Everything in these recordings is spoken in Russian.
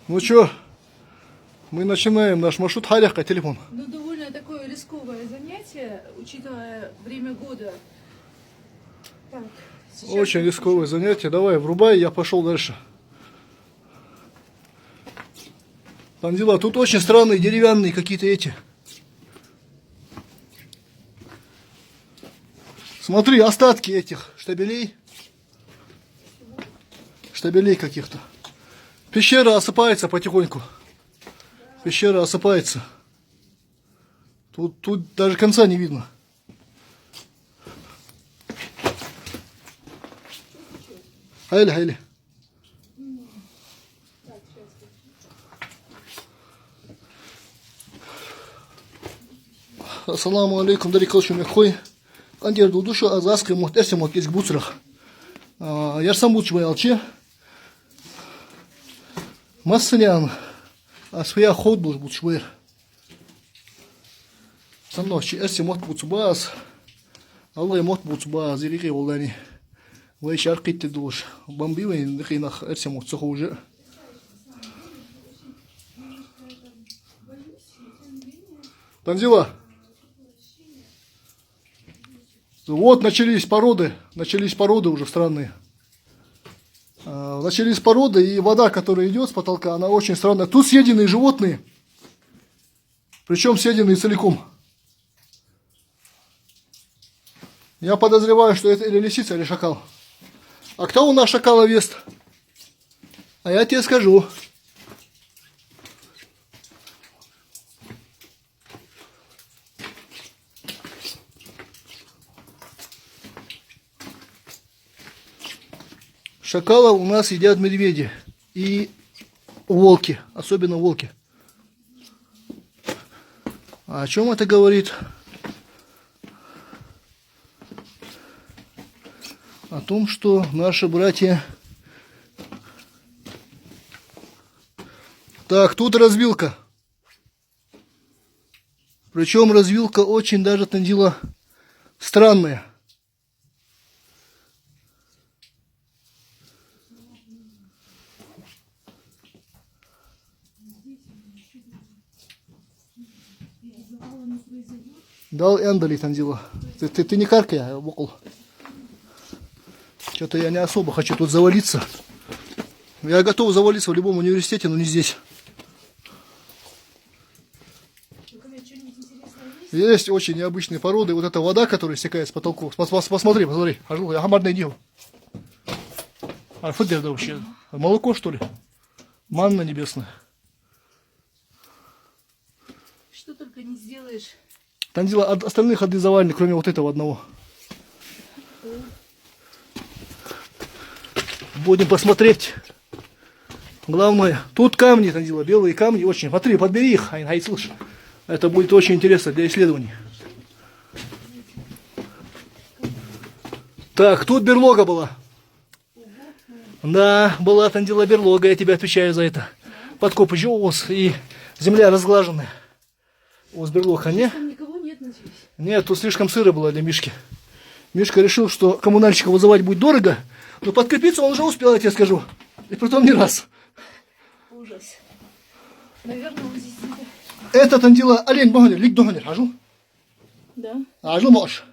Ну что, мы начинаем наш маршрут. Халяха, телефон. Ну, довольно такое рисковое занятие, учитывая время года. Так, сейчас Очень рисковое занятие. Давай, врубай, я пошел дальше. Танзила, тут очень странные деревянные какие-то эти. Смотри, остатки этих штабелей. Штабелей каких-то. Пещера осыпается потихоньку. Пещера осыпается. Тут даже конца не видно. Хайли, хайли. Ассаламу алейкум, дарик алшум яхой. Андер дудушу азаскы мухтерси мухтез гбуцрах. Ярсам бучмай алче. Массалян. Асфия ход был бучвер. Саннохчи эрси мухт бучбаз. Аллах мухт бучбаз. Ириги олдани. Вай шарқит тедуш. Бомбивай нахинах эрси мухт сухуже. Танзила. Вот начались породы уже странные. Начались породы, и вода, которая идет с потолка, она очень странная. Тут съеденные животные, причем съеденные целиком. Я подозреваю, что это или лисица, или шакал. А кто у нас шакала ест? А я тебе скажу. Шакала у нас едят медведи и волки, особенно волки. А о чем это говорит? О том, что наши братья... Так, тут развилка. Причем развилка очень даже, Танзила, странная. Дал эндали, Танзила. Ты не каркай, а вокл. Что-то я не особо хочу тут завалиться. Я готов завалиться в любом университете, но не здесь. Есть очень необычные породы. Вот эта вода, которая стекает с потолков. Посмотри. Ажу, я гамарный дел. А что это вообще? Молоко, что ли? Манна небесная. что только не сделаешь. Танзила, остальных ходы завалены, кроме вот этого одного. Будем посмотреть. Главное, тут камни, Танзила, белые камни, очень. Смотри, подбери их, слышь. Это будет очень интересно для исследований. Так, тут берлога была. Да, была, Танзила, берлога, я тебе отвечаю за это. Подкопы жёлос и земля разглаженная. Вот берлога, не? Там никого нет, надеюсь. Нет, тут слишком сыро было для Мишки. Мишка решил, что коммунальщика вызывать будет дорого, но подкрепиться он уже успел, я тебе скажу. И притом не раз. Ужас. Наверное, он здесь где-то. Это, Танзила, олень богонер, лик догонер, ажу? Да? Ажу мош.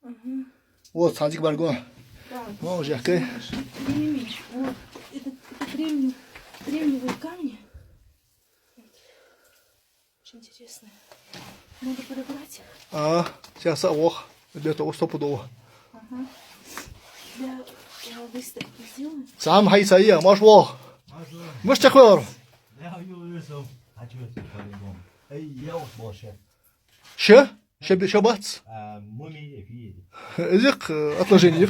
Ага. Вот, сандик барго. Так. Може, окей. Меч. Вот. Это кремниевые камни. Очень интересно. Надо подобрать. Сейчас, ох, где-то стопудово. Ага. Я выставки сделаю. Сам хайсая, маш во. Маш такой. Ше? Шабац? Язык отложений.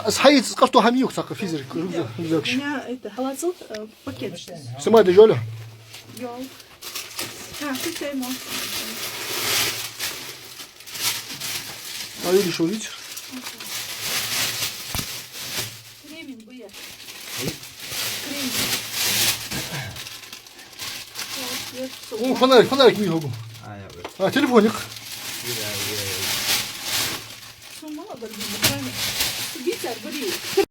Схайт, скажу, хамиюк, сака физик. У меня это халацут пакет. Снимай, ты жоля? Йол. Что ты ему? А видишь, увидишь? Кремень бы я. Кремень. Фонарик не могу. Телефоник. Сумма, говорит, убийца, говорит.